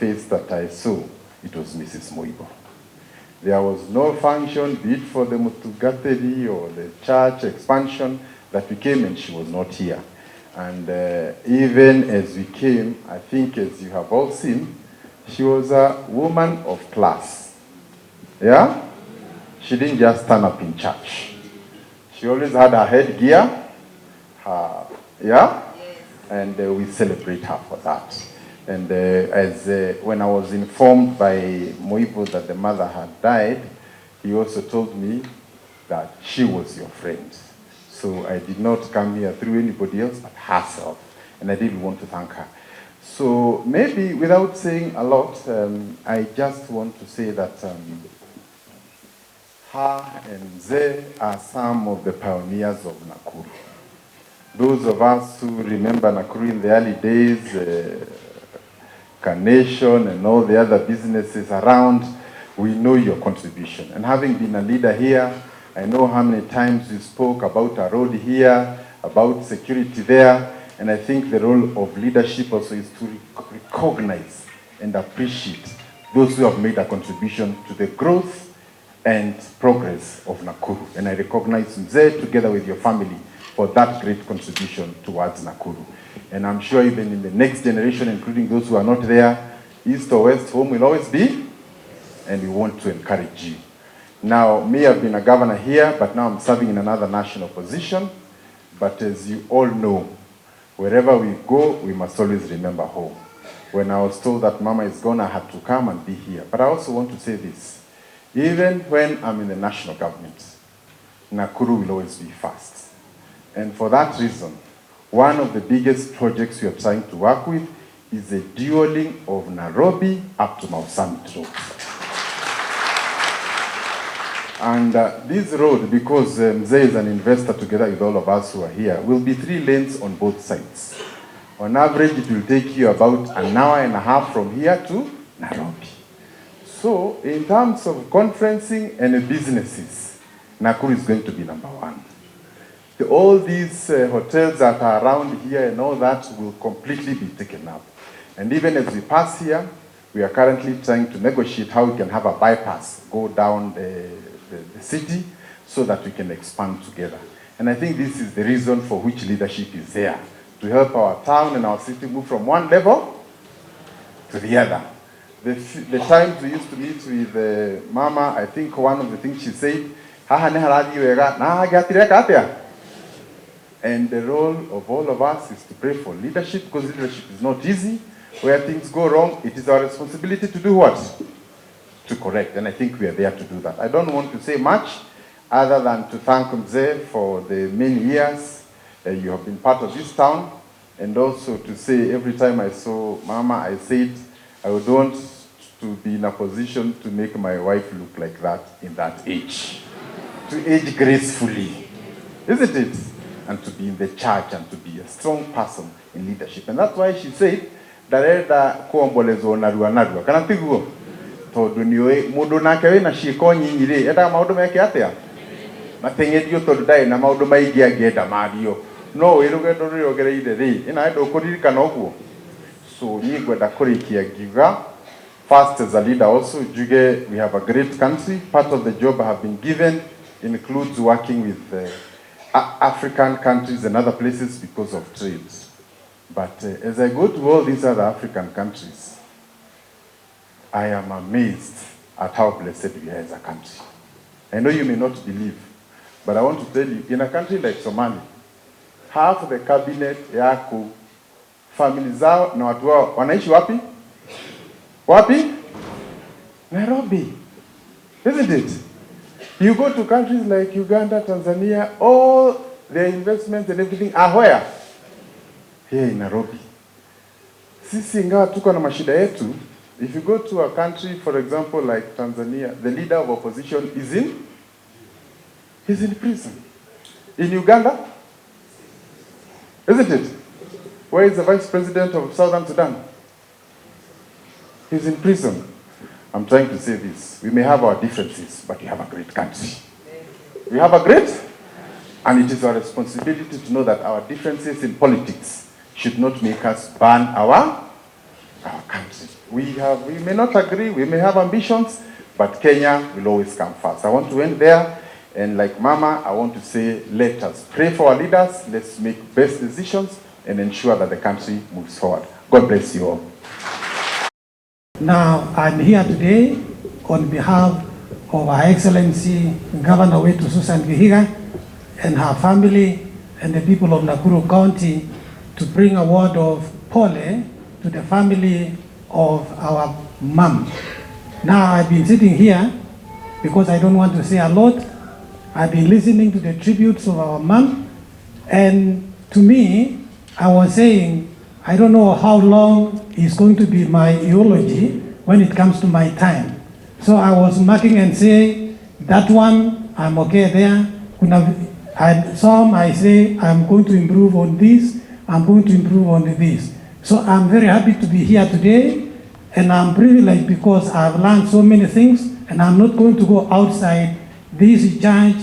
face that I saw, it was Mrs. Moibo. There was no function, be it for the Mutugateri or the church expansion, that we came and she was not here. And even as we came, I think as you have all seen, she was a woman of class. Yeah? She didn't just stand up in church. She always had her headgear, yeah? Yes. And we celebrate her for that. And when I was informed by Moibo that the mother had died, he also told me that she was your friend. So I did not come here through anybody else but herself. And I did want to thank her. So maybe without saying a lot, I just want to say that her and Ze are some of the pioneers of Nakuru. Those of us who remember Nakuru in the early days, Carnation and all the other businesses around, we know your contribution. And having been a leader here, I know how many times you spoke about a road here, about security there, and I think the role of leadership also is to recognize and appreciate those who have made a contribution to the growth and progress of Nakuru. And I recognize Mzee together with your family for that great contribution towards Nakuru. And I'm sure even in the next generation, including those who are not there, east or west, home will always be, and we want to encourage you. Now, me, I've been a governor here, but now I'm serving in another national position. But as you all know, wherever we go, we must always remember home. When I was told that Mama is gone, I had to come and be here. But I also want to say this. Even when I'm in the national government, Nakuru will always be first. And for that reason, one of the biggest projects we are trying to work with is the dualling of Nairobi up to Mau Summit Road. And this road, because Mzee is an investor together with all of us who are here, will be 3 lanes on both sides. On average, it will take you about an hour and a half from here to Nairobi. So, in terms of conferencing and businesses, Nakuru is going to be number 1. All these hotels that are around here and all that will completely be taken up. And even as we pass here, we are currently trying to negotiate how we can have a bypass go down the city so that we can expand together. And I think this is the reason for which leadership is there, to help our town and our city move from one level to the other. The times we used to meet with Mama, I think one of the things she said, and the role of all of us is to pray for leadership, because leadership is not easy. Where things go wrong, it is our responsibility to do what? To correct. And I think we are there to do that. I don't want to say much other than to thank Mzee for the many years you have been part of this town. And also to say every time I saw Mama, I said I would want to be in a position to make my wife look like that in that age. To age gracefully. Isn't it? And to be in the church and to be a strong person in leadership. And that's why she said, Dareda kuombolezo narua narua. Kana tiguo? Tondu niwe mundu nake wina ciiko nyinyi ri enda maundu meke atia? Matengerio tondu ndai na maundu maingi angienda mario. No wirugendo ri ogereire ri ina endo kuririkana uguo. So nyi gwenda kurikia ngiuga. First, as a leader also, Juge, we have a great country. Part of the job I have been given includes working with African countries and other places because of trade. But as I go to all these other African countries, I am amazed at how blessed we are as a country. I know you may not believe, but I want to tell you, in a country like Somalia, half the cabinet yako, family zao na watu wao wanaishi wapi? Wapi? Nairobi. Isn't it? You go to countries like Uganda, Tanzania, all their investments and everything are where? Here in Nairobi. Sisi ingawa tuko na mashida yetu, if you go to a country, for example, like Tanzania, the leader of opposition is in prison. In Uganda, isn't it? Where is the vice president of Southern Sudan? He's in prison. I'm trying to say this. We may have our differences, but we have a great country. We have a great, and it is our responsibility to know that our differences in politics should not make us burn our our country. We may not agree, we may have ambitions, but Kenya will always come first. I want to end there, and like Mama, I want to say, let us pray for our leaders, let's make best decisions, and ensure that the country moves forward. God bless you all. Now, I'm here today on behalf of Her Excellency Governor Wetu Susan Vihiga and her family and the people of Nakuru County to bring a word of pole to the family of our mom. Now, I've been sitting here because I don't want to say a lot. I've been listening to the tributes of our mom, and to me, I was saying, I don't know how long is going to be my eulogy when it comes to my time. So I was marking and saying, that one, I'm okay there. And some I say, I'm going to improve on this, I'm going to improve on this. So I'm very happy to be here today, and I'm privileged because I've learned so many things, and I'm not going to go outside this church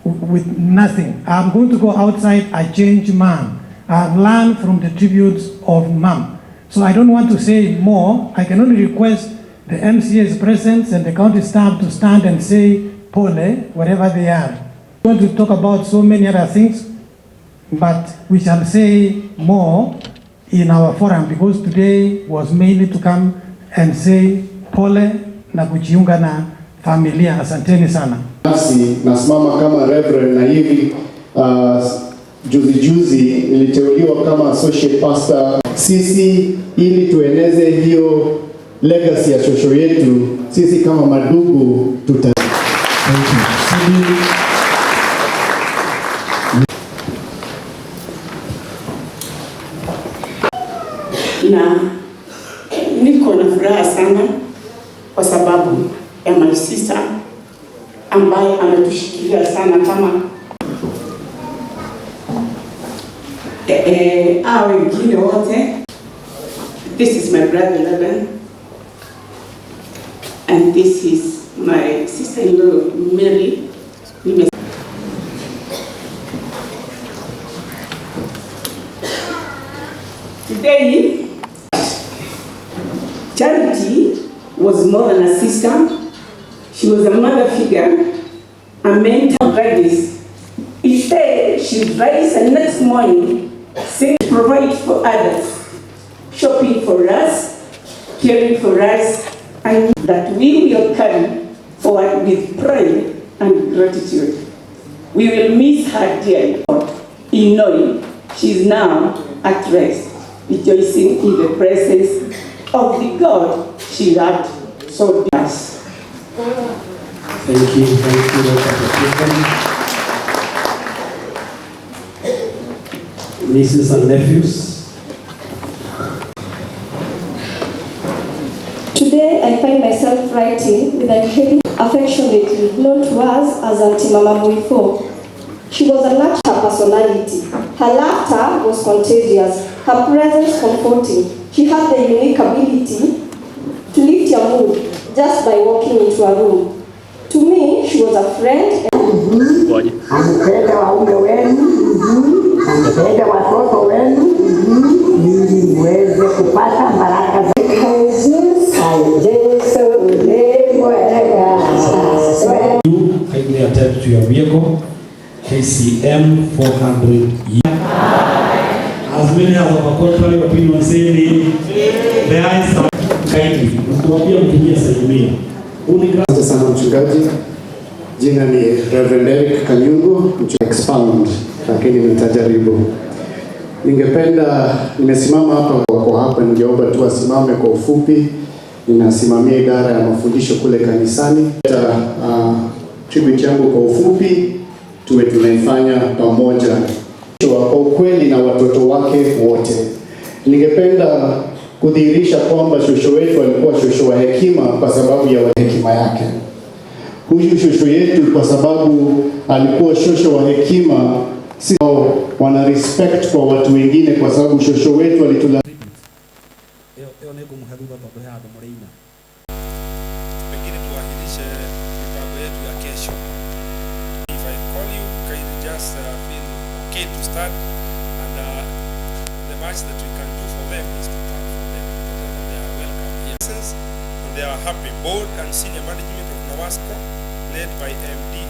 with nothing. I'm going to go outside a changed man. I've learned from the tributes of Mom. So I don't want to say more. I can only request the MCA's presence and the county staff to stand and say pole wherever they are. I want to talk about so many other things, but we shall say more in our forum, because today was mainly to come and say pole na kujiunga na familia. Asanteni sana. Nasimama kama reverend na hivi juzi niliteuliwa kama associate pastor. Sisi ili tueneze hiyo legacy ya shosho yetu, sisi kama madugu tuta. Na niko na furaha sana kwa sababu ya my sister ambaye ametushikilia sana kama wengine wote. This is my brother Laban, and this is my sister-in-law Mary. Today, Charity was more than a sister. She was a mother figure, a mentor. Gladys. Instead, she'd rise the next morning, sing, provide for others, shopping for us, caring for us, and that we will carry forward with pride and gratitude. We will miss her dearly, in knowing she is now at rest, rejoicing in the presence of the God she loved so dearly. Thank you, Dr. Nieces and nephews. Today I find myself writing with a heavy affectionately known to us as Auntie Mama Muifo. She was a natural personality. Her laughter was contagious, her presence comforting. She had the unique ability to lift your mood just by walking into a room. To me, she was a friend. Ampenda waume wenu, ampenda watoto wenu, ili muweze kupata baraka za kindly attend to your vehicle, KCM 400. As many as our contrary opinion say the eyes are kindly. Mtuambia mtumie salimia. Asante sana mchungaji. Jina ni Reverend Eric Kanyungu, expound, lakini nitajaribu. Nimesimama hapa, ningeomba tu asimame kwa ufupi. Ninasimamia idara ya mafundisho kule kanisani. Tribute yangu kwa ufupi tuwe tunaifanya pamoja kwa ukweli na watoto wake wote. Ningependa kudhihirisha kwamba shosho wetu alikuwa shosho wa hekima kwa sababu ya hekima yake. Huyu shosho yetu kwa sababu alikuwa shosho wa hekima, si wana respect kwa watu wengine kwa sababu shosho wetu alitula pengine tuwahilishe mipango yetu ya kesho. If I call you, can you just feel okay to start, and the much that we can do for them is to plan for them. are happy. Board and senior management of Nawasco, led by MD